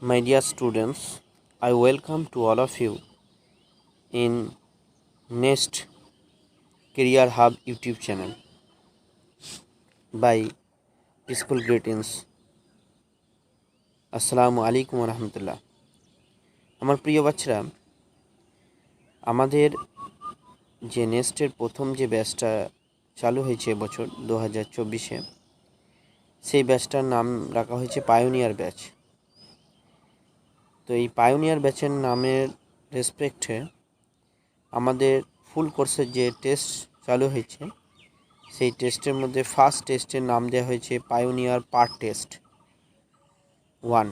My dear students, I welcome to all of you in Nest Career Hub YouTube channel by School Greetings. আসসালামু আলাইকুম রহমতুল্লাহ। আমার প্রিয় বাচ্চারা, আমাদের যে নেস্টের প্রথম যে ব্যাচটা চালু হয়েছে এবছর 2024-এ, সেই ব্যাচটার নাম রাখা হয়েছে পায়োনিয়ার ব্যাচ। তো এই পায়োনিয়ার ব্যাচের নামের রেসপেক্টে আমাদের ফুল কোর্সের যে টেস্ট চালু হয়েছে, সেই টেস্টের মধ্যে ফার্স্ট টেস্টের নাম দেওয়া হয়েছে পায়োনিয়ার পার্ট টেস্ট 1।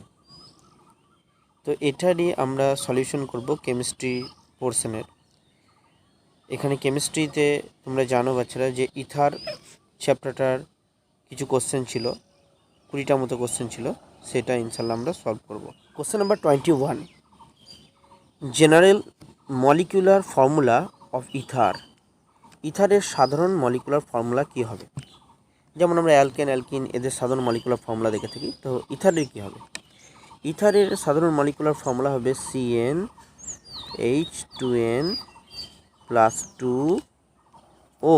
তো এটারই আমরা সলিউশন করব কেমিস্ট্রি পোর্শনের। এখানে কেমিস্ট্রিতে তোমরা জানো বাচ্চারা যে ইথার চ্যাপ্টারটার কিছু কোশ্চেন ছিল, 20টা মতো কোশ্চেন ছিল, সেটা ইনশাল্লাহ আমরা সলভ করব। Question number 21, general molecular formula of ether. ইথারের সাধারণ মলিকুলার ফর্মুলা কী হবে? যেমন আমরা অ্যালকেন, অ্যালকিন এদের সাধারণ মলিকুলার ফর্মুলা দেখে থাকি, তো ইথারের কী হবে? ইথারের সাধারণ মলিকুলার ফর্মুলা হবে CnH2n+2O।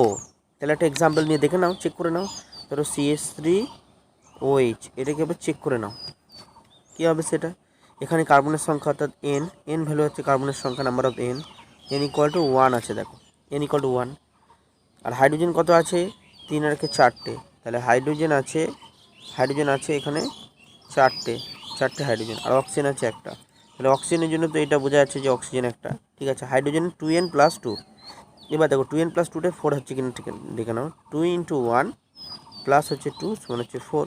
তাহলে একটা এক্সাম্পল নিয়ে দেখে নাও, চেক করে নাও। ধরো CH3OH, এটাকে আবার চেক করে নাও কী হবে সেটা। এখানে কার্বনের সংখ্যা অর্থাৎ n ভ্যালু হচ্ছে কার্বনের সংখ্যা, নাম্বার অফ n = 1 আছে, দেখো n = 1। আর হাইড্রোজেন কত আছে? 3 আর 4টে, তাহলে হাইড্রোজেন আছে এখানে 4টে হাইড্রোজেন, আর অক্সিজেন আছে একটা। তাহলে অক্সিজেনের জন্য তো এটা বোঝা যাচ্ছে যে অক্সিজেন একটা, ঠিক আছে। Hydrogen 2n+2। এবার দেখো 2n+2 4 হচ্ছে কিনা, ঠিক দেখে নাও। 2 × 1 প্লাস হচ্ছে 2 সমান হচ্ছে 4,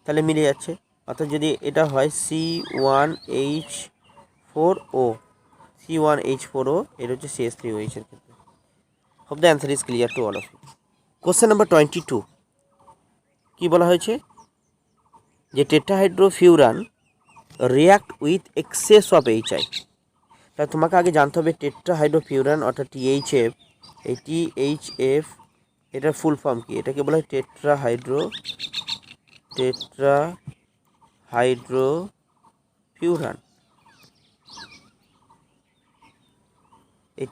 তাহলে মিলে যাচ্ছে। অর্থাৎ যদি এটা হয় C1H4O, এটা হচ্ছে CH3OH এর ক্ষেত্রে। Hope the answer is clear to all of you. Question number 22, কি বলা হয়েছে? যে tetrahydrofuran react with excess of HI। তাহলে তোমাকে আগে জানতে হবে টেট্রাহাইড্রোফিউরান অর্থাৎ THF, এই THF এটার ফুল ফর্ম কি? এটাকে বলা হয় টেট্রাহাইড্রোফিউরান। এই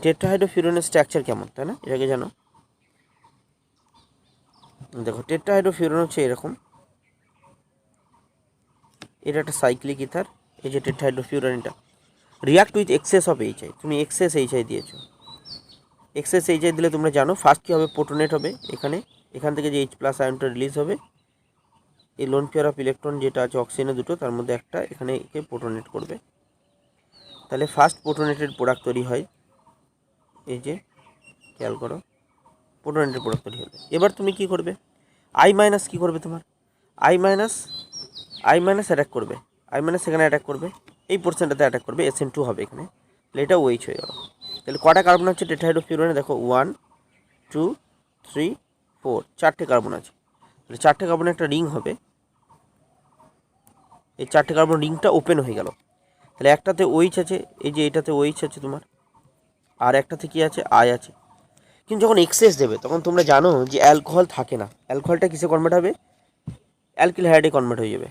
টেট্রাহাইড্রোফিউরানের স্ট্রাকচার কেমন, তাই না? এটাকে জানো। দেখো টেট্রাহাইড্রোফিউরান হচ্ছে এরকম, এটা একটা সাইক্লিক ইথার। এই যে টেট্রাহাইড্রোফিউরান, এটা react with excess of HI। তুমি এক্সেস HI দিয়েছো, এক্সেস HI দিলে তোমরা জানো ফার্স্ট কী হবে? প্রোটনেট হবে। এখান থেকে যে H+ আয়নটা রিলিজ হবে, এই লোন পেয়ার অফ ইলেকট্রন যেটা আছে অক্সিজেনের দুটো, তার মধ্যে একটা এখানে একে প্রোটনেট করবে। তাহলে ফার্স্ট প্রোটনেটেড প্রোডাক্ট তৈরি হয়, এই যে খেয়াল করো, প্রোটনেটেড প্রোডাক্ট তৈরি হবে। এবার তুমি কি করবে? I- কি করবে? তোমার I- অ্যাটাক করবে, এখানে অ্যাটাক করবে, এই পোর্শনটাতে অ্যাটাক করবে, SN2 হবে এখানে। তাহলে এটা OH হয়ে গেল। তাহলে কটা কার্বন হচ্ছে টেট্রাহাইড্রোফিউরানে? দেখো 1 2 3 4, 4টে কার্বন আছে। তাহলে 4টে কার্বনের একটা রিং হবে, এই 4টে কার্বন রিংটা ওপেন হয়ে গেল। তাহলে একটাতে OH আছে, এই যে এটাতে OH আছে তোমার, আর একটাতে কি আছে? I আছে। কিন্তু যখন এক্সেস দেবে তখন তোমরা জানো যে অ্যালকোহল থাকে না, অ্যালকোহলটা কিসে কনভার্ট হবে? অ্যালকিল হাইড্রাইডে কনভার্ট হয়ে যাবে।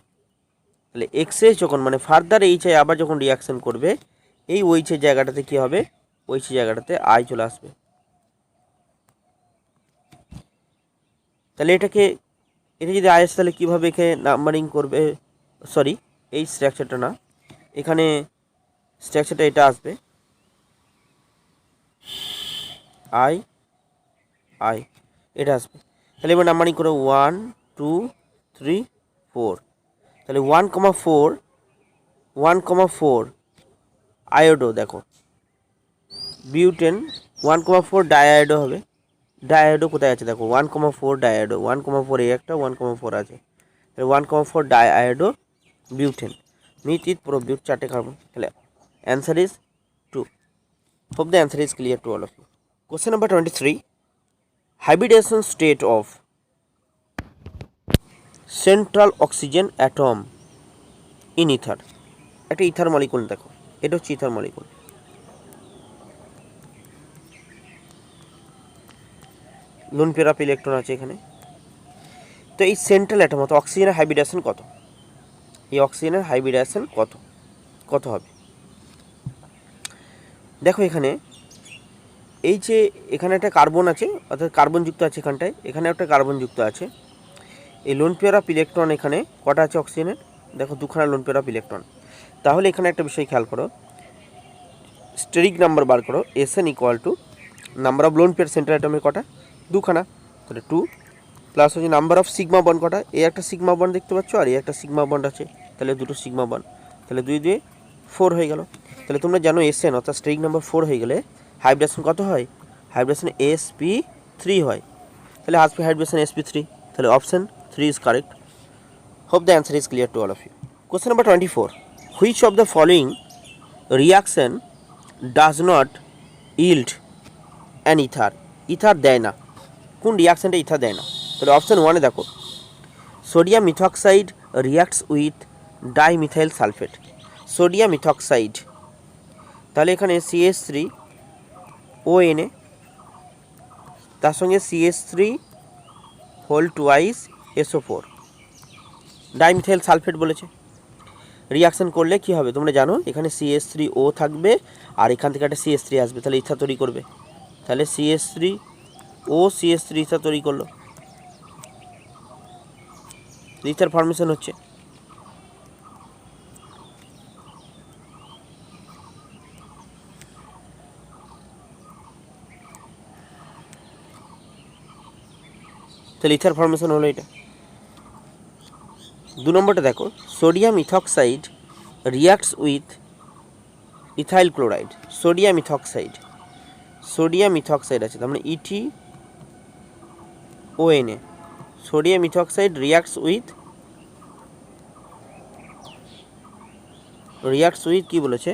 তাহলে এক্সেস যখন মানে ফার্দার HI আবার যখন রিয়াকশন করবে, এই OH এর জায়গাটাতে কী হবে? OH জায়গাটাতে I চলে আসবে। তাহলে এটা যদি I আসে, তাহলে কীভাবে এখানে নাম্বারিং করবে? সরি, এই স্ট্রাকচারটা না, এখানে স্ট্রাকচারটা এটা আসবে, I এটা আসবে। তাহলে এবার নাম্বারিং করো 1 2 3 4। তাহলে 1,4 আয়োডো, দেখো বিউটেন 1,4 ডাইআয়োডো হবে। ডাইআয়োডো কোথায় আছে? দেখো 1,4 ডাইআয়োডো, 1,4 এই একটা, 1,4 আছে। তাহলে 1,4 ডাইআয়োডো বিউটেন, মিথিত প্রোবিউট, 4টে কার্বন। তাহলে answer is 2। Hope the answer is clear to all of you. Question number 23, hybridization state of central oxygen atom in ether। একটা ইথার মলিকুল, দেখো এটা হচ্ছে ether molecule, lone pair of electron আছে এখানে। তো এই সেন্ট্রাল অ্যাটম অর্থাৎ অক্সিজেনের হাইব্রিডেশন কত? এই অক্সিজেনের হাইব্রিডাইজেশন কত হবে। দেখো এখানে এই যে এখানে একটা কার্বন আছে, অর্থাৎ কার্বন যুক্ত আছে এখানটায়, এখানে একটা কার্বন যুক্ত আছে। এই লোন পেয়ার অফ ইলেকট্রন এখানে কটা আছে অক্সিজেনের, দেখো দুখানা লোন পেয়ার অফ ইলেকট্রন। তাহলে এখানে একটা বিষয় খেয়াল করো, স্টেরিক নাম্বার বার করো, Sn equal to number of lone pair center অ্যাটমের কটা, দুখানা, তাহলে 2 প্লাস হচ্ছে নাম্বার অফ সিগমা বন্ড কটা, এই একটা সিগমা বন্ড দেখতে পাচ্ছ আর এই একটা সিগমা বন্ড আছে, তাহলে দুটো সিগমা বন্ড, তাহলে 2 2 4 হয়ে গেল। তাহলে তোমরা জানো Sn অর্থাৎ স্টেরিক নাম্বার 4 হয়ে গেলে হাইব্রিডেশন কত হয়, হাইব্রিডেশন sp3 হয়। তাহলে হাইব্রিডেশন sp3, তাহলে option 3 is correct. Hope the answer is clear to all of you. Question number 24, which of the following reaction does not yield an ether, ether দেয় না, কোন রিয়াকশানটা ইথার দেয় না। তাহলে অপশান 1-এ দেখো, sodium methoxide reacts with dimethyl sulphate, sodium methoxide, তাহলে এখানে CH3ONA তার সঙ্গে CH3 whole twice SO4, dimethyl sulphate বলেছে। রিয়াকশান করলে কি হবে তোমরা জানো, এখানে CH3O থাকবে আর এখান থেকে একটা CH3 আসবে, তাহলে ইথার তৈরি করবে, তাহলে CH3O CH3 ইথার তৈরি করলো, ইথার ফর্মেশন হচ্ছে। তাহলে ইথার ফর্মেশন হলো এটা। 2 নম্বরটা দেখো, sodium ethoxide reacts with ethyl chloride, sodium ethoxide, sodium ethoxide আছে তার মানে ETONA, sodium ethoxide reacts with কি বলেছে,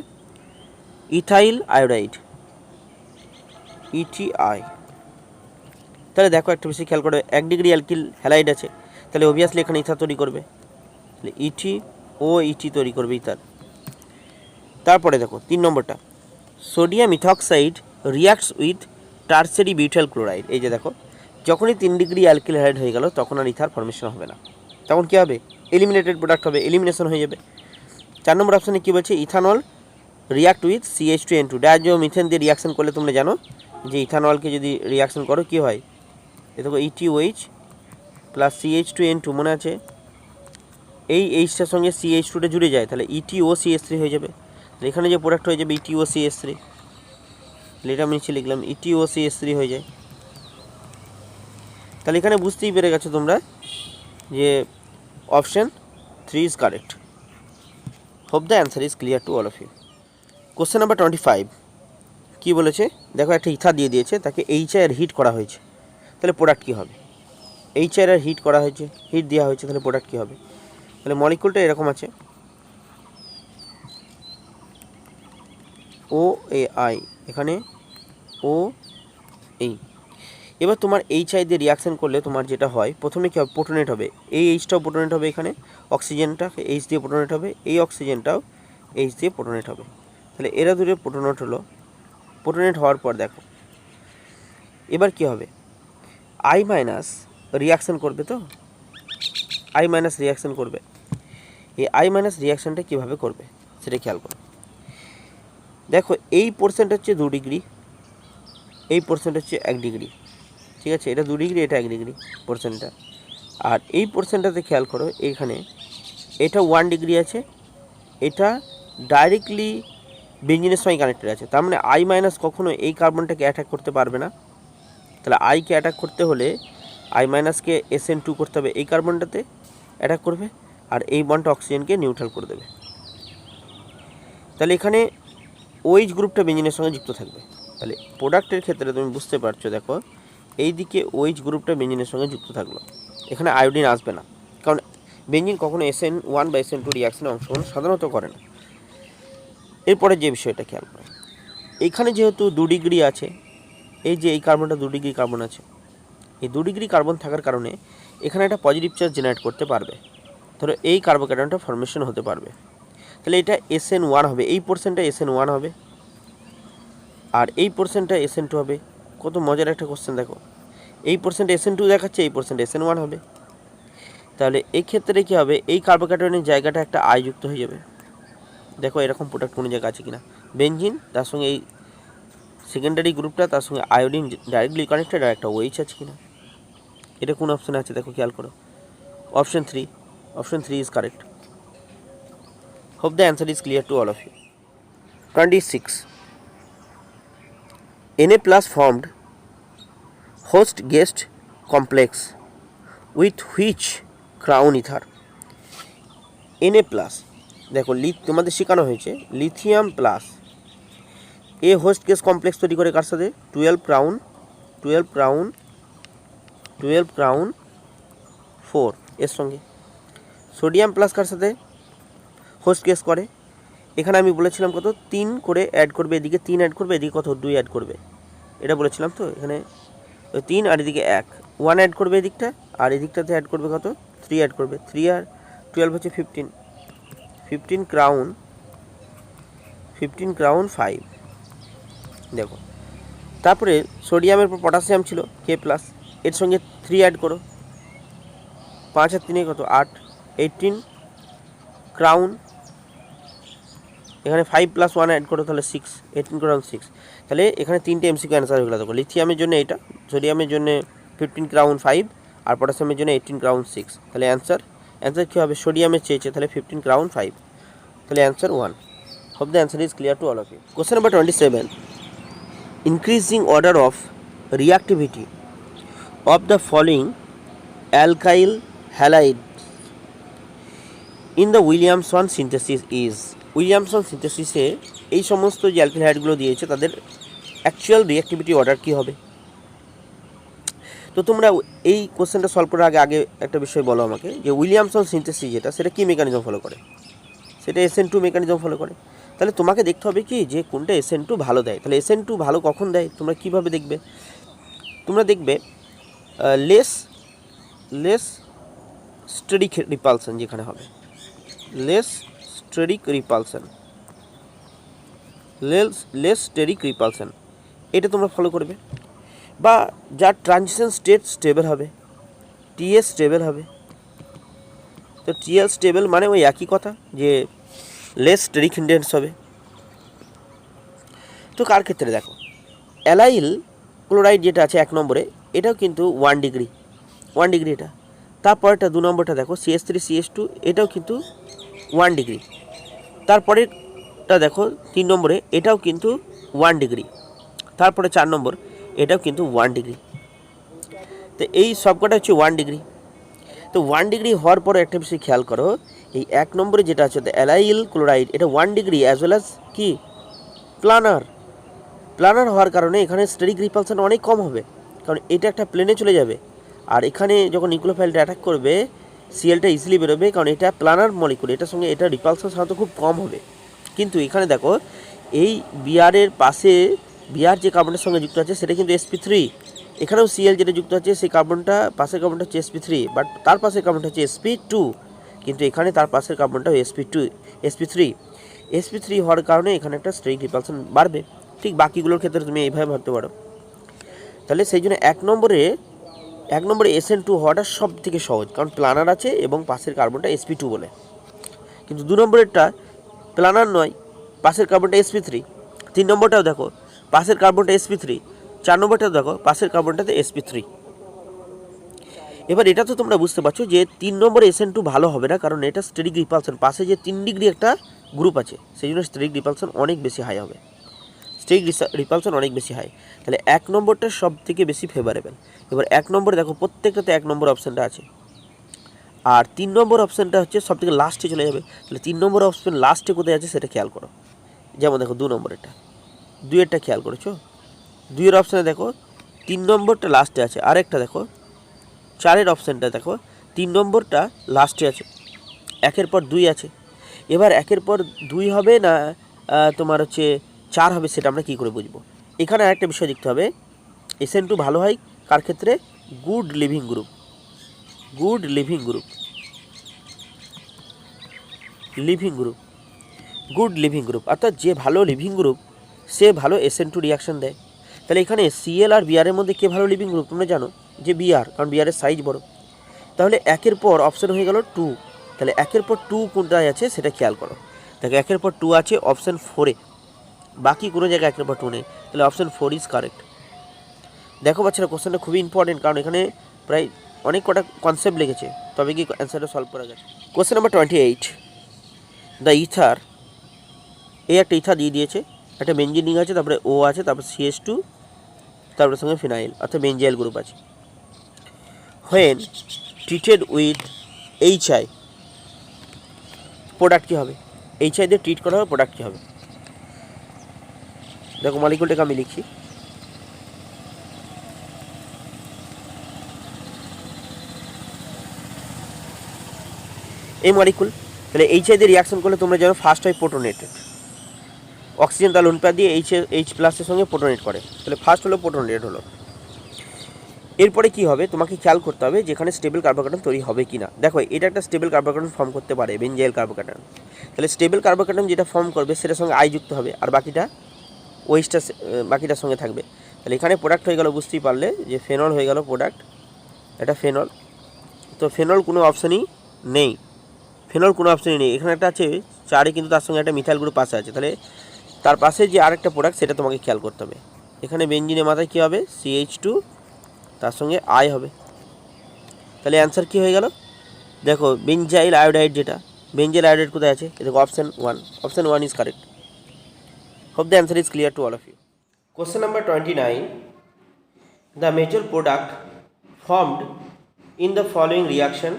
ইথাইল আয়োডাইড, ETI। তাহলে দেখো একটা বেশি খেয়াল করবে, 1 ডিগ্রি অ্যালকিল হ্যালাইড আছে, তাহলে অবভিয়াসলি এখানে ইথার তৈরি করবে, তাহলে ET তৈরি করবে ইথার। তারপরে দেখো 3 নম্বরটা, sodium ethoxide reacts with tertiary butyl chloride, এই যে দেখো যখনই 3 ডিগ্রি অ্যালকিল হ্যালাইড হয়ে গেল তখন আর ইথার ফর্মেশন হবে না, তখন কী হবে, এলিমিনেটেড প্রোডাক্ট হবে, এলিমিনেশন হয়ে যাবে। 4 নম্বর অপশানে কী বলছে, ইথানল রিয়াক্ট উইথ CH2N2, ডায়াজোমিথেন দিয়ে রিয়াকশন করলে তোমরা জানো যে ইথানলকে যদি রিয়াকশন করো কী হয়, এ দেখো ETOH প্লাস CH2N2, মনে আছে এই এইচটার সঙ্গে CH2টা জুড়ে যায়, তাহলে ETOCH3 হয়ে যাবে, এখানে যে প্রোডাক্ট হয়ে যাবে ETOCH3, এটা আমি নিচে লিখলাম ETOCH3 হয়ে যায়। তাহলে এখানে বুঝতেই পেরে গেছো তোমরা যে option 3 is correct. Hope the answer is clear to all of you. Question number 25 কী বলেছে, দেখো একটা ইথার দিয়ে দিয়েছে, তাকে HIR হিট করা হয়েছে, তাহলে প্রোডাক্ট কী হবে, HIR হিট করা হয়েছে, হিট দেওয়া হয়েছে, তাহলে প্রোডাক্ট কী হবে। তাহলে মলিকুলটা এরকম আছে, OAI, এখানে OA। এবার তোমার HI দিয়ে রিয়াকশান করলে তোমার যেটা হয়, প্রথমে কী হবে, প্রোটোনেট হবে, এই Hটাও প্রোটোনেট হবে, এখানে অক্সিজেনটা H দিয়ে প্রোটোনেট হবে, এই অক্সিজেনটাও H দিয়ে প্রোটোনেট হবে, তাহলে এরা দূরে প্রোটোনেট হলো। প্রোটোনেট হওয়ার পর দেখো এবার কী হবে, I- রিয়াকশান করবে, তো I- রিয়াকশান করবে। এই I- রিয়াকশানটা কীভাবে করবে সেটা খেয়াল করো। দেখো এই পোর্শনটা হচ্ছে 2 ডিগ্রি, এই পোর্শনটা হচ্ছে 1 ডিগ্রি, ঠিক আছে, এটা 2 ডিগ্রি, এটা 1 ডিগ্রি পোর্শনটা। আর এই পোর্শনটাতে খেয়াল করো, এখানে এটা 1 ডিগ্রি আছে, এটা ডাইরেক্টলি বেঞ্জিনের সঙ্গে কানেক্টেড আছে, তার মানে I- কখনো এই কার্বনটাকে অ্যাটাক করতে পারবে না। তাহলে আইকে অ্যাটাক করতে হলে I- SN2 করতে হবে, এই কার্বনটাতে অ্যাটাক করবে, আর এই বন্ডটা অক্সিজেনকে নিউট্রাল করে দেবে। তাহলে এখানে OH গ্রুপটা বেঞ্জিনের সঙ্গে যুক্ত থাকবে। তাহলে প্রোডাক্টের ক্ষেত্রে তুমি বুঝতে পারছো, দেখো এই দিকে OH গ্রুপটা বেঞ্জিনের সঙ্গে যুক্ত থাকলো, এখানে আয়োডিন আসবে না, কারণ বেঞ্জিন কখনো SN1 বা SN2 রিয়াকশানে অংশগ্রহণ সাধারণত করে না। এরপরে যে বিষয়টা খেয়াল করে, এইখানে যেহেতু 2 ডিগ্রি আছে, এই যে এই কার্বনটা 2 ডিগ্রি কার্বন আছে, এই 2 ডিগ্রি কার্বন থাকার কারণে এখানে একটা পজিটিভ চার্জ জেনারেট করতে পারবে, ধরো এই কার্বোক্যাটায়নটা ফর্মেশন হতে পারবে, তাহলে এটা SN1 হবে, এই পোর্শনটা SN1 হবে, আর এই পোর্শনটা SN2 হবে। কত মজার একটা কোশ্চেন, দেখো এই পোর্শনটা SN2 দেখাচ্ছে, এই পোর্শনটা SN1 হবে। তাহলে এই ক্ষেত্রে কী হবে, এই কার্বোক্যাটায়নের জায়গাটা একটা আই যুক্ত হয়ে যাবে। দেখো এরকম প্রোডাক্ট কোনো জায়গা আছে কিনা, বেনজিন তার সঙ্গে এই সেকেন্ডারি গ্রুপটা তার সঙ্গে আয়োডিন ডাইরেক্টলি কানেক্টেড, আর একটা ওইচ আছে কিনা। এটা কোন অপশানে আছে দেখো, খেয়াল করো, option 3। Option 3 is correct. Hope the answer is clear to all of you. 26. Na plus formed host guest complex with which crown ether? Na plus দেখো তোমাদের শেখানো হয়েছে লিথিয়াম প্লাস এ হোস্ট গেস কমপ্লেক্স তৈরি করে কার সাথে, 12 ক্রাউন 4 এর সঙ্গে। Sodium plus কার সাথে হোস্ট গেস করে, এখানে আমি বলেছিলাম কত 3 করে অ্যাড করবে, এদিকে 3 অ্যাড করবে, এদিকে কত 2 অ্যাড করবে, এটা বলেছিলাম তো। এখানে 3 আর এদিকে 1 অ্যাড করবে এদিকটা, আর এদিকটাতে অ্যাড করবে কত 3 অ্যাড করবে। 3 আর 12 হচ্ছে 15 ক্রাউন 5। দেখো তারপরে সোডিয়ামের পর পটাশিয়াম ছিল কে প্লাস, এর সঙ্গে 3 অ্যাড করো, 5 আর 3 কত 8, 18 ক্রাউন, এখানে 5 + 1 অ্যাড করো তাহলে 6, 18 ক্রাউন 6। তাহলে এখানে 3টে এমসিকিউ অ্যান্সার হয়ে গেল। দেখো লিথিয়ামের জন্য এটা, সোডিয়ামের জন্য 15 ক্রাউন 5, আর পটাশিয়ামের জন্য 18 ক্রাউন 6। তাহলে অ্যান্সার কী হবে, সোডিয়ামের চেয়েছে তাহলে 15 ক্রাউন 5, তাহলে answer 1। Hope the answer is clear to all of you. Question number 27. Increasing order of reactivity of the following alkyl halides in the Williamson synthesis is? Williamson সিনথেসিসে এই সমস্ত যে অ্যালকিল হাইডগুলো দিয়েছে তাদের অ্যাকচুয়াল রিঅ্যাক্টিভিটি অর্ডার কী হবে। তো তোমরা এই কোশ্চেনটা সলভ করার আগে একটা বিষয় বলো আমাকে, যে উইলিয়ামসন সিনথেসিস যেটা সেটা কী মেকানিজম ফলো করে, সেটা SN2 মেকানিজম ফলো করে। তাহলে তোমাকে দেখতে হবে কি যে কোনটা SN2 ভালো দেয়। তাহলে SN2 ভালো কখন দেয় তোমরা কীভাবে দেখবে, তোমরা দেখবে লেস স্টেরিক রিপালশন যেখানে হবে, লেস স্টেরিক রিপালশন, এটা তোমরা ফলো করবে। বা যার ট্রানজিশন স্টেট স্টেবল হবে, TS স্টেবল হবে। তো TL স্টেবল মানে ওই একই কথা যে লেস স্টেরিক ইন্ডেন্স হবে। তো কার ক্ষেত্রে দেখো অ্যালাইল ক্লোরাইড যেটা আছে 1 নম্বরে, এটাও কিন্তু 1 ডিগ্রি এটা। তারপরেটা 2 নম্বরটা দেখো CH3CH2, এটাও কিন্তু 1 ডিগ্রি। তারপরেটা দেখো 3 নম্বরে, এটাও কিন্তু 1 ডিগ্রি। তারপরে 4 নম্বর, এটাও কিন্তু 1 ডিগ্রি। তো এই সবকটা হচ্ছে 1 ডিগ্রি। তো 1 ডিগ্রি হওয়ার পরে একটা বিষয় খেয়াল করো, এই 1 নম্বরে যেটা আছে অ্যালাইল ক্লোরাইড, এটা 1 ডিগ্রি অ্যাজ ওয়েল অ্যাজ কি প্লানার হওয়ার কারণে এখানে স্টেরিক রিপালশন অনেক কম হবে, কারণ এটা একটা প্লেনে চলে যাবে। আর এখানে যখন নিউক্লিওফাইলটা অ্যাটাক করবে সিএলটা ইজিলি বেরোবে, কারণ এটা প্লানার মলিকুল, এটার সঙ্গে এটা রিপালশন সাধারণত খুব কম হবে। কিন্তু এখানে দেখো এই বিআরের পাশে বিআর যে কার্বনের সঙ্গে যুক্ত আছে সেটা কিন্তু sp3, এখানেও সিএল যেটা যুক্ত আছে সেই কার্বনটা, পাশের কার্বনটা হচ্ছে sp3, বাট তার পাশের কার্বনটা হচ্ছে sp2, কিন্তু এখানে তার পাশের কার্বনটা sp3 হওয়ার কারণে এখানে একটা স্টেরিক রিপালশন বাড়বে। ঠিক বাকিগুলোর ক্ষেত্রে তুমি এইভাবে ভাবতে পারো। তাহলে সেই জন্য 1 নম্বরে SN2 হওয়াটা সব থেকে সহজ, কারণ প্লানার আছে এবং পাশের কার্বনটা sp2 বলে। কিন্তু 2 নম্বরেরটা প্লানার নয়, পাশের কার্বনটা sp3। 3 নম্বরটাও দেখো পাশের কার্বনটা sp3। 4 নম্বরটাও দেখো পাশের কার্বনটাতে sp3। এবার এটা তো তোমরা বুঝতে পারছো যে 3 নম্বরে SN2 ভালো হবে না, কারণ এটা স্টেরিক রিপালশন, পাশে যে 3 ডিগ্রি একটা গ্রুপ আছে সেই জন্য স্টেরিক রিপালশন অনেক বেশি হাই হবে, তাহলে 1 নম্বরটা সব থেকে বেশি ফেভারেবল। এবার 1 নম্বরে দেখো প্রত্যেকটাতে 1 নম্বর অপশানটা আছে, আর 3 নম্বর অপশানটা হচ্ছে সব থেকে লাস্টে চলে যাবে। তাহলে 3 নম্বর অপশান লাস্টে কোথায় আছে সেটা খেয়াল করো। যেমন দেখো 2 নম্বরেরটা, 2-এরটা খেয়াল করেছো, 2-এর অপশানে দেখো 3 নম্বরটা লাস্টে আছে। আরেকটা দেখো 4-এর অপশানটা দেখো 3 নম্বরটা লাস্টে আছে, 1-এর পর 2 আছে। এবার 1-এর পর 2 হবে না তোমার হচ্ছে 4 হবে, সেটা আমরা কী করে বুঝবো। এখানে আরেকটা বিষয় দেখতে হবে, SN2 ভালো হয় কার ক্ষেত্রে, গুড লিভিং গ্রুপ, অর্থাৎ যে ভালো লিভিং গ্রুপ সে ভালো SN2 রিয়াকশন দেয়। তাহলে এখানে CL আর বিআরের মধ্যে কে ভালো লিভিং গ্রুপ তোমরা জানো যে বিআর, কারণ বিআরের সাইজ বড়। তাহলে একের পর অপশান হয়ে গেল 2। তাহলে একের পর 2 কোনটায় আছে সেটা খেয়াল করো। দেখো একের পর 2 আছে অপশান 4-এ, বাকি কোনো জায়গায় একের পর 2 নেই, তাহলে অপশান 4 ইজ কারেক্ট। দেখো বাচ্চারা কোশ্চেনটা খুবই ইম্পর্টেন্ট, কারণ এখানে প্রায় অনেক কটা কনসেপ্ট লেগেছে, তবে কি অ্যান্সারটা সলভ করা গেছে। কোশ্চেন নাম্বার 28, দ্য ইথার, এই একটা ইথার দিয়ে দিয়েছে, একটা বেঞ্জিন রিং আছে, তারপরে ও আছে, তারপরে CH2, তারপরে সঙ্গে ফিনাইল অর্থাৎ বেঞ্জিয়াল গ্রুপ আছে। When treated with HI, product কী হবে? HI দিয়ে ট্রিট করা হবে, প্রোডাক্ট কী হবে? দেখো মলিকুলটাকে আমি লিখি। এই মলিকুল, তাহলে HI দিয়ে রিয়াকশন করলে তোমরা জানো ফার্স্ট হয় প্রোটোনেটেড, অক্সিজেন তার অনুপাত দিয়ে H+-এর সঙ্গে প্রোটোনেট করে, তাহলে ফার্স্ট হলো প্রোটোনেটেড হলো। এরপরে কি হবে তোমাকে খেয়াল করতে হবে যেখানে স্টেবল কার্বোক্যাটায়ন তৈরি হবে কি না। দেখো এটা একটা স্টেবল কার্বোক্যাটায়ন ফর্ম করতে পারে, বেঞ্জাইল কার্বোক্যাটায়ন। তাহলে স্টেবল কার্বোক্যাটায়ন যেটা ফর্ম করবে সেটার সঙ্গে আই যুক্ত হবে, আর বাকিটা ওইচটা বাকিটার সঙ্গে থাকবে। তাহলে এখানে প্রোডাক্ট হয়ে গেল, বুঝতেই পারলে যে ফেনল হয়ে গেল প্রোডাক্ট, এটা ফেনল। তো ফেনল কোনো অপশানই নেই, ফেনল কোনো অপশানই নেই। এখানে একটা আছে 4-এ, কিন্তু তার সঙ্গে একটা মিথাইল গ্রুপ পাশে আছে, তাহলে তার পাশে যে আরেকটা প্রোডাক্ট সেটা তোমাকে খেয়াল করতে হবে। এখানে বেঞ্জিনের মাথায় কী হবে? CH2, তার সঙ্গে আই হবে। তাহলে অ্যান্সার কী হয়ে গেল? দেখো বেঞ্জাইল আয়োডাইড, যেটা বেঞ্জাইল আয়োডাইড কোথায় আছে? দেখো option 1, option 1 is correct. Hope the answer is clear to all of you. Question number 29, the major product formed in the following reaction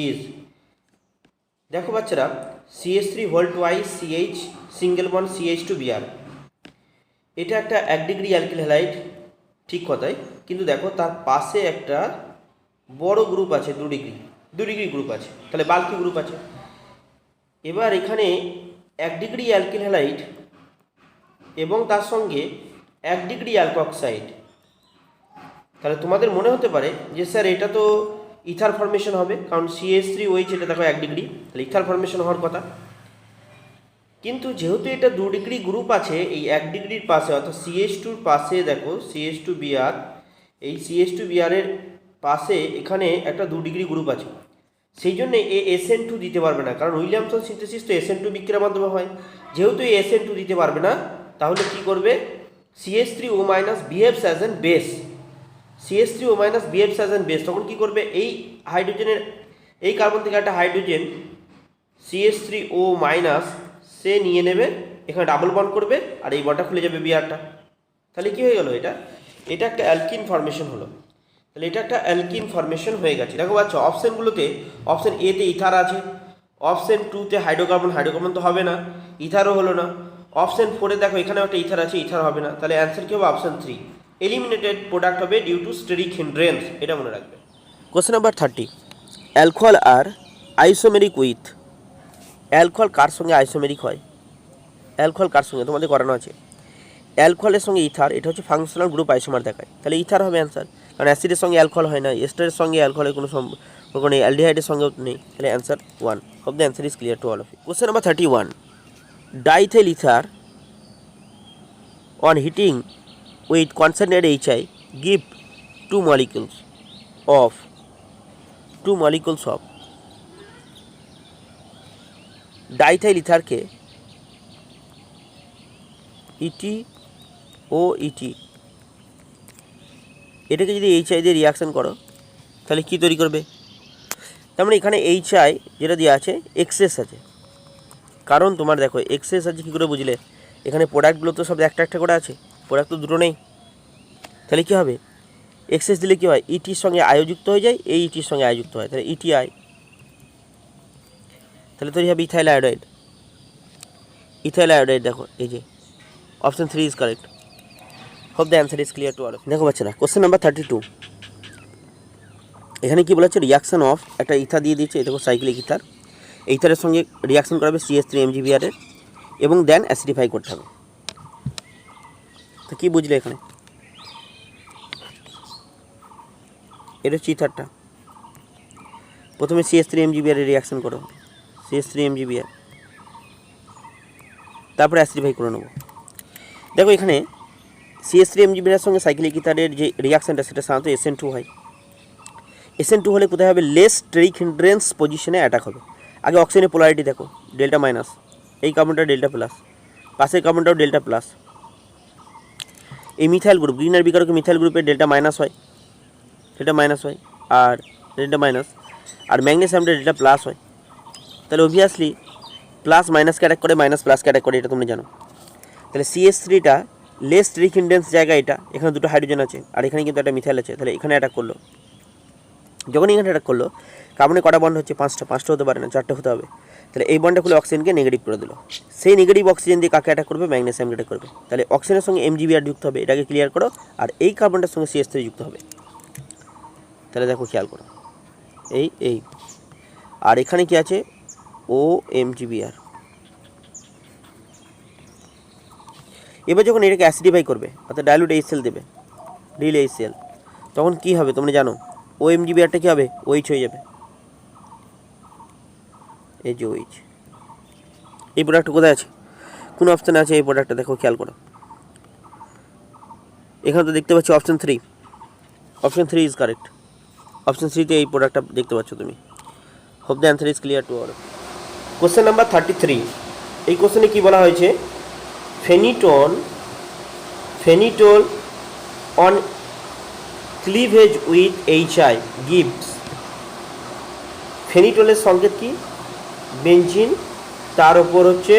is, দেখো বাচ্চারা CH3 2CH single bond CH2Br, এটা একটা 1 degree alkyl halide, ঠিক কথাই, কিন্তু দেখো তার পাশে একটা বড় গ্রুপ আছে 2 ডিগ্রি গ্রুপ আছে, তাহলে বাল্কি গ্রুপ আছে। এবার এখানে 1 ডিগ্রি অ্যালকিল হ্যালাইড এবং তার সঙ্গে 1 ডিগ্রি অ্যালকক্সাইড, তাহলে তোমাদের মনে হতে পারে যে স্যার এটা তো ইথার ফর্মেশন হবে, কারণ CH3OH এটা দেখো 1 ডিগ্রি, তাহলে ইথার ফর্মেশন হওয়ার কথা। কিন্তু যেহেতু এটা 2 ডিগ্রি গ্রুপ আছে, এই 1 ডিগ্রির পাশে অর্থাৎ CH2-র পাশে দেখো CH2Br, এই CH2Br এর পাশে এখানে একটা 2 ডিগ্রি গ্রুপ আছে, সেই জন্য এ SN2 দিতে পারবে না, কারণ উইলিয়ামসন সিনথেসিস তো SN2 বিক্রিয়ার মাধ্যমে হয়। যেহেতু এই SN2 দিতে পারবে না, তাহলে কি করবে? CH3O- behaves as an base, CH3O- behaves as an base. তখন কি করবে? এই হাইড্রোজেনের, এই কার্বন থেকে একটা হাইড্রোজেন CH3O- সে নিয়ে নেবে, এখানে ডাবল বন্ড করবে, আর এই বন্ডটা খুলে যাবে বিআরটা। তাহলে কি হয়ে গেল? এটা একটা অ্যালকিন ফর্মেশন হলো। তাহলে এটা একটা অ্যালকিন ফর্মেশন হয়ে গেছে। দেখো বাচ্চা অপশানগুলোতে অপশান এতে ইথার আছে, অপশান 2-তে হাইড্রোকার্বন তো হবে না, ইথারও হলো না। অপশান 4-এ দেখো এখানেও একটা ইথার আছে, ইথার হবে না। তাহলে অ্যান্সার কী হবে? অপশান 3, এলিমিনেটেড প্রোডাক্ট হবে ডিউ টু স্টেরিক হিন্ড্রেন্স, এটা মনে রাখবে। কোশ্চেন নাম্বার 30, অ্যালকোহল আর আইসোমেরিক উইথ, অ্যালকোহল কার সঙ্গে আইসোমেরিক হয়? অ্যালকোহল কার সঙ্গে তোমাদের করানো আছে? অ্যালকোহলের সঙ্গে ইথার, এটা হচ্ছে ফাংশনাল গ্রুপ আইসোমার দেখায়, তাহলে ইথার হবে অ্যান্সার, কারণ অ্যাসিডের সঙ্গে অ্যালকোহল হয় না, এস্টারের সঙ্গে অ্যালকোহলের কোনো সম্পর্ক নেই, অ্যালডিহাইডের সঙ্গেও নেই, তাহলে answer 1। Hope the answer is clear to all of you. Question number 31, diethyl ether on heating with concentrated HI give 2 molecules of diethyl ইথারকে ETOET, এটাকে যদি HI দিয়ে রিয়াকশন করো তাহলে কি তৈরি করবে? তার মানে এখানে HI যেটা দেওয়া আছে এক্সেস আছে, কারণ তোমার দেখো এক্সেস আছে, কী করে বুঝলে? এখানে প্রোডাক্টগুলো তো সব একটা একটা করে আছে, প্রোডাক্ট তো দুটো নেই, তাহলে কী হবে? এক্সেস দিলে কী হয়? ইটির সঙ্গে আয়ো যুক্ত হয়ে যায়, এই ইটির সঙ্গে আয়ো যুক্ত হয়, তাহলে ETI, তাহলে তৈরি হবে ইথাইল আয়োডাইড। দেখো এই যে option 3 is correct. Hope the answer is clear to all. দেখো বাচ্চারা কোশ্চেন নাম্বার 32, এখানে কি বলেছে? রিয়াকশন অফ, একটা ইথার দিয়ে দিচ্ছে, দেখো সাইক্লিক ইথার, ইথারের সঙ্গে রিয়াকশন করাবে CH3MgBr এর, এবং দেন অ্যাসিডিফাই করতে হবে। তো কী বুঝলে এখানে? এটা হচ্ছে ইথারটা, প্রথমে CH3MgBr এর রিয়াকশন করো, CH3MgBr, তারপরে অ্যাসিডিফাই করে নেবো। দেখো এখানে CH3MgBr এর সঙ্গে সাইক্লিক ইথারের যে রিয়াকশানটা সেটা সাধারণত SN2 হয়, SN2 হলে কোথায় হবে, লেস স্টেরিক হিন্ড্রেন্স পজিশনে অ্যাটাক হবে। আগে অক্সিজেনের পোলারিটি দেখো, ডেল্টা মাইনাস, এই কার্বনটা ডেল্টা প্লাস, পাশের কার্বনটাও ডেল্টা প্লাস। এই মিথাইল গ্রুপ, গ্রিন আর বিকারকে মিথাইল গ্রুপের ডেল্টা মাইনাস হয়, আর ডেল্টা মাইনাস, আর ম্যাগনেসিয়ামটা ডেল্টা প্লাস হয়। তাহলে অবভিয়াসলি প্লাস মাইনাসকে অ্যাটাক করে, মাইনাস প্লাসকে অ্যাটাক করে, এটা তোমরা জানো। তাহলে CH3টা লেস স্টেরিক হিন্ড্রেন্স জায়গা, এটা এখানে দুটো হাইড্রোজেন আছে আর এখানে কিন্তু একটা মিথাইল আছে, তাহলে এখানে অ্যাটাক করলো। যখন এখানে অ্যাটাক করলো, কার্বনে কটা বন্ড হচ্ছে, পাঁচটা হতে পারে না, 4টে হতে হবে। তাহলে এই বন্ডটা খুলে অক্সিজেনকে নেগেটিভ করে দিল। সেই নেগেটিভ অক্সিজেন দিয়ে কাকে অ্যাটাক করবে, ম্যাগনেসিয়ামকে অ্যাটাক করবে। তাহলে অক্সিজেনের সঙ্গে MgBr যুক্ত হবে, এটাকে ক্লিয়ার করো। আর এই কার্বনটার সঙ্গে CH3 যুক্ত হবে। তাহলে দেখো খেয়াল করো, এই আর এখানে কি আছে, OMgBr। এবার যখন এটাকে অ্যাসিডিফাই করবে, অর্থাৎ ডাইলুট HCl দেবে, ডিল HCl, তখন কি হবে তোমরা জানো, OMgBrটা কী হবে, OH হয়ে যাবে। এই যে OH, এই প্রোডাক্টটা কোথায় আছে, কোন অপশানে আছে এই প্রোডাক্টটা, দেখো খেয়াল করো। এখানে তো দেখতে পাচ্ছি option 3, option 3 is correct. Option 3তে এই প্রোডাক্টটা দেখতে পাচ্ছ তুমি। Hope the answer is clear to all. Question number 33, এই কোশ্চেনে কী বলা হয়েছে, phenetole on cleavage with HI gives. ফেনিটোলের সংকেত কি, বেনজিন, তার ওপর হচ্ছে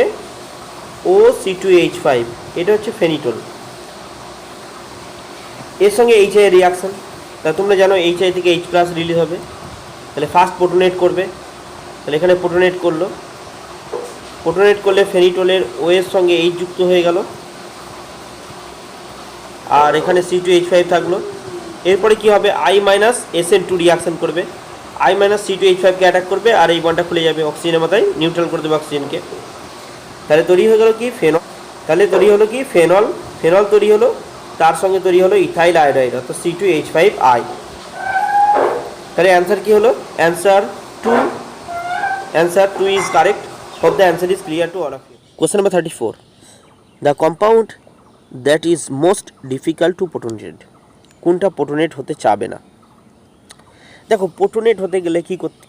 OC2H5, এটা হচ্ছে ফেনিটোল। এর সঙ্গে HI এর রিয়াকশান, তা তোমরা জানো HI থেকে H+ রিলিজ হবে, তাহলে ফার্স্ট প্রোটোনেট করবে, তাহলে এখানে প্রোটোনেট করলো, প্রোটোনেট করলে ফেনিটোলের O এর সঙ্গে H যুক্ত হয়ে গেল, আর এখানে C2H5 থাকলো। এরপরে কি হবে, I-SN2 রিয়াকশান করবে, I-C2H5কে অ্যাটাক করবে, আর এই বন্ডটা খুলে যাবে, অক্সিজেনের মাথায় নিউট্রাল করে দেবে অক্সিজেনকে। তাহলে তৈরি হয়ে গেল কি, ফেনল। তাহলে তৈরি হলো কি, ফেনল তৈরি হলো, তার সঙ্গে তৈরি হলো ইথাইল আয়োডাইড, অর্থাৎ C2H5I। তাহলে অ্যান্সার কি হলো, answer two is correct. Hope the answer is clear to all of you. Question number 34, the compound that is most difficult to protonate, কোনটা প্রোটোনেট হতে চাবে না। দেখো প্রোটোনেট হতে গেলে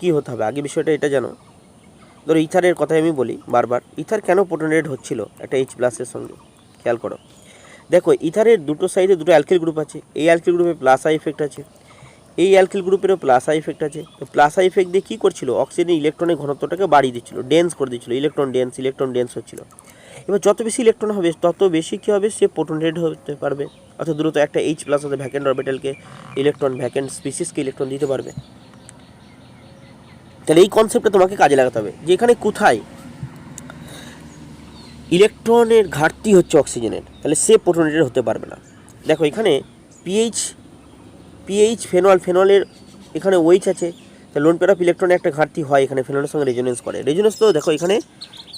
কী হতে হবে, আগে বিষয়টা এটা জানো। ধরো ইথারের কথাই আমি বলি বারবার, ইথার কেন প্রোটোনেট হচ্ছিল একটা H+-এর সঙ্গে, খেয়াল করো। দেখো ইথারের দুটো সাইডে দুটো অ্যালকিল গ্রুপ আছে, এই অ্যালকিল গ্রুপে প্লাস আই ইফেক্ট আছে, এই অ্যালকিল গ্রুপেরও প্লাস আই ইফেক্ট আছে। তো প্লাস আই ইফেক্ট দিয়ে কী করছিল, অক্সিজেনের ইলেকট্রনের ঘনত্বটাকে বাড়িয়ে দিচ্ছিল, ডেন্স করে দিচ্ছিল, ইলেকট্রন ডেন্স হচ্ছিল। এবার যত বেশি ইলেকট্রন হবে তত বেশি কী হবে, সে প্রোটোনেট হতে পারবে, অর্থাৎ দ্রুত একটা H+ হতে ভ্যাকেন্ট অরবিটালকে ইলেকট্রন, ভ্যাকেন্ট স্পিসিসকে ইলেকট্রন দিতে পারবে। তাহলে এই কনসেপ্টটা তোমাকে কাজে লাগাতে হবে, যে এখানে কোথায় ইলেকট্রনের ঘাটতি হচ্ছে অক্সিজেনের, তাহলে সে প্রোটোনেটেড হতে পারবে না। দেখো এখানে পিএইচ ফেনলের এখানে OH আছে, তাহলে লোন পেয়ার অফ ইলেকট্রনের একটা ঘাটতি হয়, এখানে ফেনলের সঙ্গে রেজোনেন্স করে। রেজোনেন্স তো দেখো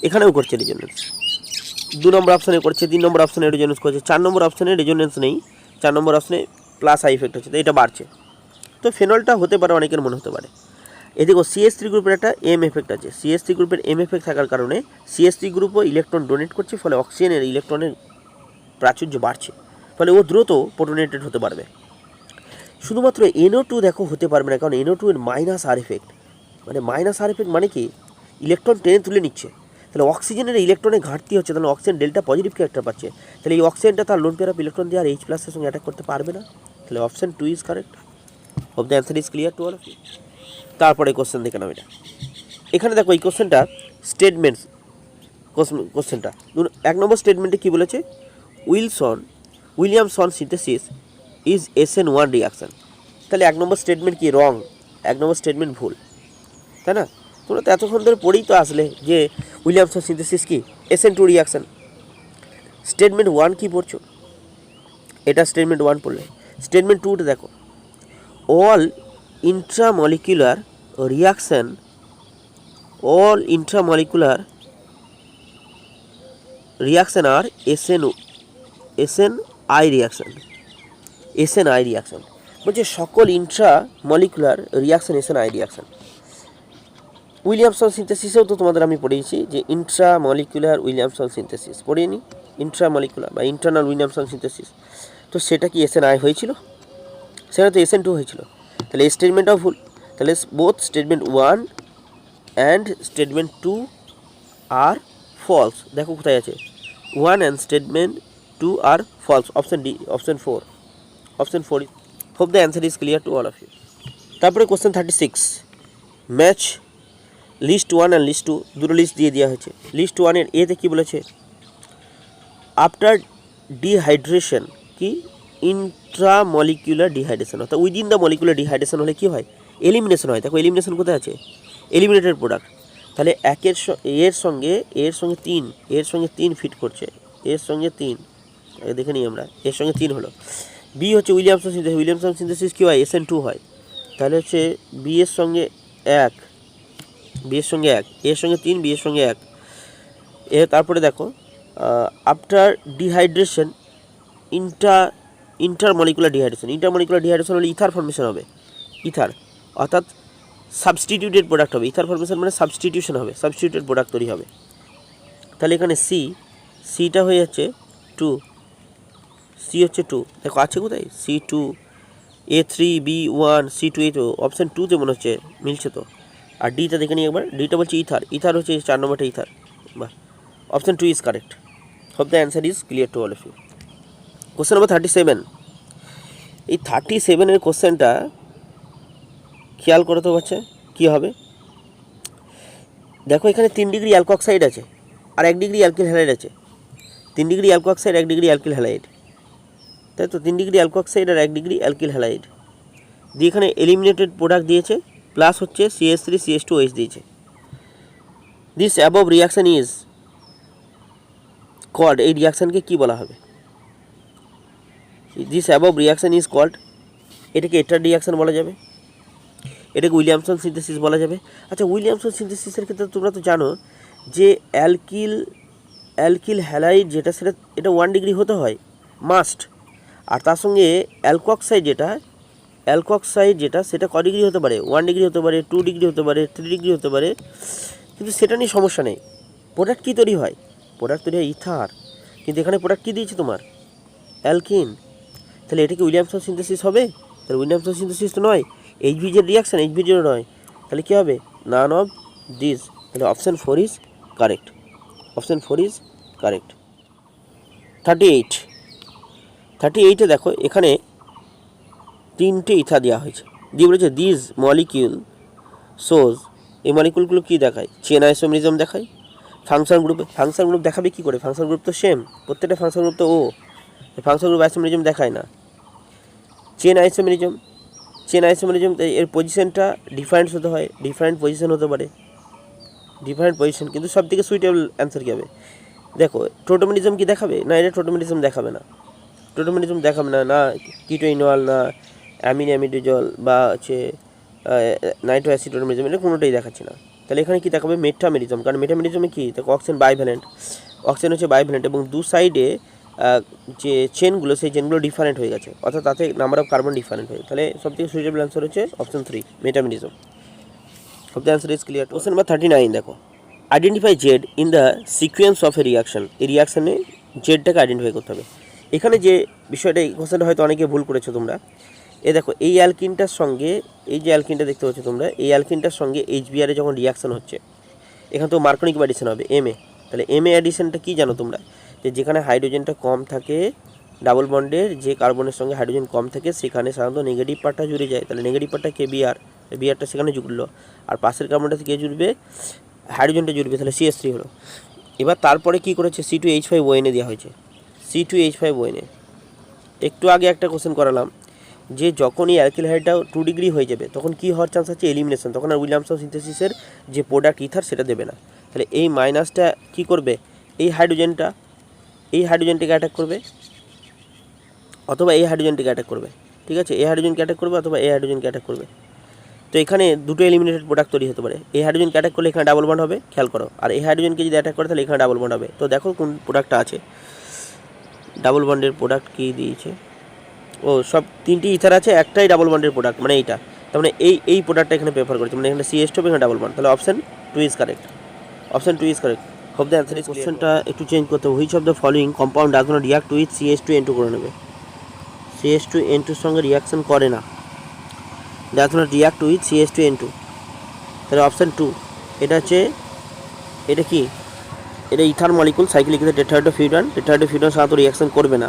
এখানেও করছে রেজোনেন্স, 2 নম্বর অপশানে করছে, 3 নম্বর অপশানে রেজোনেন্স করছে, 4 নম্বর অপশানে রেজোনেন্স নেই, 4 নম্বর অপশানে প্লাস আই ইফেক্ট হচ্ছে, তো এটা বাড়ছে। তো ফেনলটা হতে পারে, অনেকের মনে হতে পারে। এদিকে CH3 গ্রুপের একটা M এফেক্ট আছে, CH3 গ্রুপের M এফেক্ট থাকার কারণে CH3 গ্রুপও ইলেকট্রন ডোনেট করছে, ফলে অক্সিজেনের ইলেকট্রনের প্রাচুর্য বাড়ছে, ফলে ও দ্রুত প্রোটোনেটেড হতে পারবে। শুধুমাত্র NO2 দেখো হতে পারবে না, কারণ NO2 এর মাইনাস আর এফেক্ট, মানে কি, ইলেকট্রন টেনে তুলে নিচ্ছে, তাহলে অক্সিজেনের ইলেকট্রনের ঘাটতি হচ্ছে, তাহলে অক্সিজেন ডেল্টা পজিটিভ ক্যারেক্টার পাচ্ছে, তাহলে এই অক্সিজেনটা তার লোন পেয়ার অফ ইলেকট্রন দিয়ে আর H+-এর সঙ্গে অ্যাটাক করতে পারবে না। তাহলে option 2 is correct. Hope the answer is clear to all of you. তারপরে কোশ্চেন দেখে নাও, এখানে দেখো এই কোশ্চেনটা স্টেটমেন্টস, কোশ্চেনটা 1 নম্বর স্টেটমেন্টে কী বলেছে, Williamson synthesis is SN1 reaction. তাহলে 1 নম্বর স্টেটমেন্ট কি, রং, 1 নম্বর স্টেটমেন্ট ভুল, তাই না? তোমরা তো এতক্ষণ ধরে পড়েই তো আসলে যে উইলিয়ামসন সিনথেসিস কি, SN2 রিয়াকশান। স্টেটমেন্ট 1 কি পড়ছো, এটা স্টেটমেন্ট 1 পড়লে। স্টেটমেন্ট 2টা দেখো, all intramolecular reaction are SNI reaction বলছে সকল intramolecular reaction SNI reaction. Williamson সিনথেসিসেও তো তোমাদের আমি পড়িয়েছি যে ইন্ট্রামলিকুলার উইলিয়ামসন সিনথেসিস, পড়িনি ইন্ট্রামলিকুলার বা ইন্টারনাল উইলিয়ামসন সিনথেসিস, তো সেটা কি SNI হয়েছিল, সেটা তো SN2 হয়েছিল। তাহলে এই স্টেটমেন্টটাও ভুল। তাহলে বোথ স্টেটমেন্ট 1 অ্যান্ড স্টেটমেন্ট 2 আর ফলস। দেখো কোথায় আছে, 1 অ্যান্ড স্টেটমেন্ট 2 আর false, option D, option 4, option 4। Hope the answer is clear to all of you. তারপরে question 36, match list 1 and list 2, দুটো লিস্ট দিয়ে দেওয়া হয়েছে। লিস্ট 1 এর এতে কী বলেছে, আফটার ডিহাইড্রেশন কি ইন্ট্রামলিকুলার ডিহাইড্রেশন, অর্থাৎ উইদিন দ্য মলিকুলার ডিহাইড্রেশন হলে কী হয়, এলিমিনেশন হয়। দেখো এলিমিনেশন কোথায় আছে, এলিমিনেটেড প্রোডাক্ট। তাহলে এর সঙ্গে 3 ফিট করছে, এর সঙ্গে 3, দেখে নিই আমরা, এর সঙ্গে 3 হলো। বি হচ্ছে উইলিয়ামসন সিনথেসিস কী হয়, SN2 হয়। তাহলে হচ্ছে বি এর সঙ্গে 1, এর সঙ্গে 3, বি এর সঙ্গে 1। তারপরে দেখো আফটার ডিহাইড্রেশন ইন্টারমলিকুলার ডিহাইড্রেশন হলে ইথার ফর্মেশন হবে, ইথার, অর্থাৎ সাবস্টিটিউটেড প্রোডাক্ট হবে। ইথার ফর্মেশন মানে সাবস্টিটিউশন হবে, সাবস্টিটিউটেড প্রোডাক্ট তৈরি হবে। তাহলে এখানে সিটা হয়ে যাচ্ছে 2, সি হচ্ছে 2, দেখো আছে কোথায়, C2, A3B1, C2, এই তো অপশান 2তে মনে হচ্ছে মিলছে তো। আর ডিটা দেখে নিই একবার, ডিটা বলছে ইথার হচ্ছে 4 নম্বরটা ইথার, বাহ, option 2 is correct. Hope the answer is clear to all of you. Question number 37, এই 37 কোশ্চেনটা খেয়াল করতে পারছে কী হবে। দেখো এখানে 3 ডিগ্রি অ্যালকোক্সাইড আছে আর 1 ডিগ্রি অ্যালকিল হ্যালাইড আছে। 3 degree alkoxide, 1 degree alkyl halide, তাই তো 3 ডিগ্রি অ্যালকোক্সাইড আর 1 ডিগ্রি অ্যালকিল হ্যালাইড দিয়ে এখানে এলিমিনেটেড প্রোডাক্ট দিয়েছে, প্লাস হচ্ছে CH3CH2OH দিয়েছে। This above reaction is called, এই রিয়াকশানকে কী বলা হবে, this above reaction is called, এটাকে এটার রিয়াকশান বলা যাবে, এটাকে উইলিয়ামসন সিনথেসিস বলা যাবে। আচ্ছা উইলিয়ামসন সিনথেসিসের ক্ষেত্রে তোমরা তো জানো যে অ্যালকিল হ্যালাইড যেটা সেটা এটা 1 ডিগ্রি হতে হয় মাস্ট, আর তার সঙ্গে অ্যালকোক্সাইড যেটা সেটা ক ডিগ্রি হতে পারে, 1 ডিগ্রি হতে পারে, 2 ডিগ্রি হতে পারে, 3 ডিগ্রি হতে পারে, কিন্তু সেটা নিয়ে সমস্যা নেই। প্রোডাক্ট কী তৈরি হয়, প্রোডাক্ট তৈরি হয় ইথার, কিন্তু এখানে প্রোডাক্ট কী দিয়েছে তোমার, অ্যালকিন। তাহলে এটা কি উইলিয়ামসন সিনথেসিস হবে, তাহলে উইলিয়ামসন সিনথেসিস তো নয়, এইচবিজের রিয়াকশান, এইচবিজের নয়, তাহলে কী হবে, নান অফ দিস। তাহলে option 4 is correct, option 4 is correct. 38 দেখো এখানে 3টে ইথা দেওয়া হয়েছে, দিয়ে বলেছে দিস মলিকিউল সোজ, এই মলিকিউলগুলো কী দেখায়, চেন আইসোমেরিজম দেখায়। ফাংশন গ্রুপ দেখাবে কী করে, ফাংশন গ্রুপ তো সেম, প্রত্যেকটা ফাংশন গ্রুপ তো ফাংশন গ্রুপ আইসোমেরিজম দেখায় না। চেন আইসোমেরিজম এর পজিশনটা ডিফারেন্ট হতে হয়, ডিফারেন্ট পজিশন হতে পারে, ডিফারেন্ট পজিশন, কিন্তু সব থেকে সুইটেবল অ্যান্সার কী হবে, দেখো টোটোমেরিজম কি দেখাবে না, এটা টোটোমেরিজম দেখাবে না, না কিটোইনল, না অ্যামিডোজল বা হচ্ছে নাইট্রো অ্যাসিটোটোমেরিজম, এটা কোনোটাই দেখাচ্ছে না। তাহলে এখানে কি দেখাবে, মেটামেরিজম, কারণ মেটামেরিজমে কি দেখো অক্সিজেন হচ্ছে বাইভ্যালেন্ট এবং দু সাইডে যে চেনগুলো সেই চেনগুলো ডিফারেন্ট হয়ে গেছে, অর্থাৎ তাতে নাম্বার অফ কার্বন ডিফারেন্ট হয়ে, তাহলে সবথেকে সুইটেবল অ্যান্সার হচ্ছে option 3 metamerism. Hope the answer is clear. Question number 39 দেখো, identify Z in the sequence of A reaction, এই রিয়াকশানে জেডটাকে আইডেন্টিফাই করতে হবে। এখানে যে বিষয়টা, এই কোশ্চেনটা হয়তো অনেকে ভুল করেছো তোমরা, দেখো এই অ্যালকিনটার সঙ্গে, এই যে অ্যালকিনটা দেখতে পাচ্ছ তোমরা, এই অ্যালকিনটার সঙ্গে HBr এ যখন রিয়াকশান হচ্ছে, এখানে তো মার্কনিক অ্যাডিশন হবে MA, তাহলে MA অ্যাডিশনটা কী জানো তোমরা, যে যেখানে হাইড্রোজেনটা কম থাকে, ডাবল বন্ডের যে কার্বনের সঙ্গে হাইড্রোজেন কম থাকে সেখানে সাধারণত নেগেটিভ পার্টটা জুড়ে যায়, তাহলে নেগেটিভ পার্টটা বিআরটা সেখানে জুড়লো, আর পাশের কার্বনটাতে কে জুড়বে, হাইড্রোজেনটা জুড়বে, তাহলে CH3 হলো। এবার তারপরে কি করেছে, C2H5ONA দেওয়া হয়েছে, C2H5ONA। একটু আগে একটা কোশ্চেন করালাম যে যখন এই অ্যালকিল হাইড্রোজেনটা 2 ডিগ্রি হয়ে যাবে তখন কি হওয়ার চান্স আছে, এলিমিনেশন, তখন আর উইলিয়ামসন সিনথেসিসের যে প্রোডাক্ট ইথার সেটা দেবে না। তাহলে এই মাইনাসটা কি করবে, এই হাইড্রোজেনটাকে অ্যাটাক করবে অথবা এই হাইড্রোজেনটাকে অ্যাটাক করবে, ঠিক আছে, এই হাইড্রোজেনকে অ্যাটাক করবে অথবা এই হাইড্রোজেনকে অ্যাটাক করবে। তো এখানে দুটো এলিমিনেটেড প্রোডাক্ট তৈরি হতে পারে, এই হাইড্রোজেনকে অ্যাটাক করলে এখানে ডাবল বন্ড হবে, খেয়াল করো, আর এই হাইড্রোজেনকে যদি অ্যাটাক করে তাহলে এখানে ডাবল বন্ড হবে। তো দেখো কোন প্রোডাক্টটা আছে, ডাবল বন্ডের প্রোডাক্ট কী দিয়েছে, সব 3টি ইথার আছে, একটাই ডাবল বন্ডের প্রোডাক্ট, মানে এইটা, তার মানে এই প্রোডাক্টটা এখানে প্রেফার করেছে, মানে এখানে CH2 এখানে ডাবল বন্ড, তাহলে option 2 is correct, option 2 is correct. Hope the answer is. কোশ্চেনটা একটু চেঞ্জ করতে হবে, which of the following compound does not react with CH2N2 করে নেবে, CH2N2 এর সঙ্গে রিয়াকশন করে না, does not react with CH2N2, তাহলে অপশান 2 এটা হচ্ছে, এটা কি, এটা ইথার মলিকুল সাইক্লিক টেট্রাহাইড্রোফিউরান সাধারণত রিয়াকশন করবে না,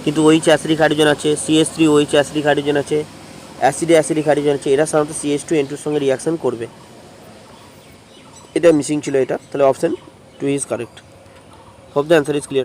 কিন্তু OH অ্যাসিডিক হাইড্রোজেন আছে, CH3OH অ্যাসিডিক হাইড্রোজেন আছে, অ্যাসিডিক হাইড্রোজেন আছে, এরা সাধারণত CH2N2 এর সঙ্গে রিয়াকশন করবে। এটা মিসিং ছিল এটা, তাহলে option 2 is correct. Hope the answer is clear.